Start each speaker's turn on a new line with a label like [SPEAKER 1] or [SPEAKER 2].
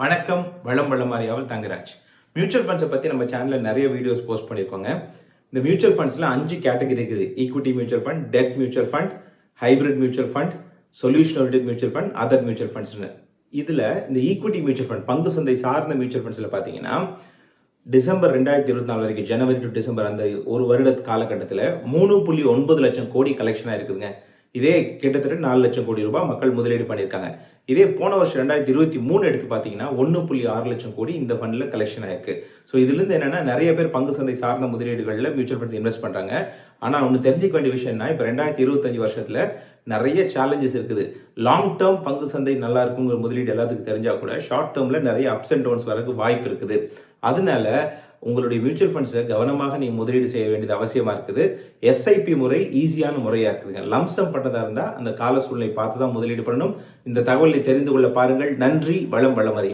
[SPEAKER 1] வணக்கம். வளம் வளமாரியாவல் தங்கராஜ். மியூச்சுவல் ஃபண்ட்ஸை பற்றி நம்ம சேனலில் நிறைய வீடியோஸ் போஸ்ட் பண்ணியிருக்கோங்க. இந்த மியூச்சுவல் ஃபண்ட்ஸில் 5 கேட்டகரி இருக்குது. Equity mutual fund, debt mutual fund, hybrid mutual fund, solution oriented mutual fund, other mutual ஃபண்ட்ஸ்னு. இதில் இந்த ஈக்விட்டி மியூச்சுவல் ஃபண்ட், பங்கு சந்தை சார்ந்த மியூச்சுவல் ஃபண்ட்ஸில் பார்த்தீங்கன்னா டிசம்பர் 2024 வரைக்கும், ஜனவரி டு டிசம்பர் அந்த ஒரு வருட காலகட்டத்தில் 3.9 லட்சம் கோடி கலெக்ஷனாக இருக்குதுங்க. இதே கிட்டத்தட்ட 4 லட்சம் கோடி ரூபாய் மக்கள் முதலீடு பண்ணியிருக்காங்க. இதே போன வருஷம் 2023 எடுத்து பார்த்தீங்கன்னா 1.6 லட்சம் கோடி இந்த ஃபண்டில் கலெக்ஷன் ஆயிருக்கு. ஸோ இதுலேருந்து என்னன்னா நிறைய பேர் பங்கு சந்தை சார்ந்த முதலீடுகளில் மியூச்சுவல் ஃபண்ட்ஸ் இன்வெஸ்ட் பண்ணுறாங்க. ஆனால் ஒன்று தெரிஞ்சுக்க வேண்டிய விஷயம்னா, இப்போ 2025 வருஷத்தில் நிறைய சேலஞ்சஸ் இருக்குது. லாங் டேர்ம் பங்கு சந்தை நல்லா இருக்குங்கிற முதலீடு எல்லாத்துக்கும் தெரிஞ்சா கூட ஷார்ட் டேர்மில் நிறைய அப்ஸ் அண்ட் டவுன்ஸ் வரதுக்கு வாய்ப்பு இருக்குது. அதனால உங்களுடைய மியூச்சுவல் ஃபண்ட்ஸை கவனமாக நீங்கள் முதலீடு செய்ய வேண்டியது அவசியமாக இருக்குது. எஸ்ஐபி முறை ஈஸியான முறையாக இருக்குதுங்க. லம்சம் பண்ணதாக இருந்தால் அந்த கால சூழ்நிலை பார்த்து தான் முதலீடு பண்ணணும். இந்த தகவலை தெரிந்து கொள்ள பாருங்கள். நன்றி. வளம் வளமறி.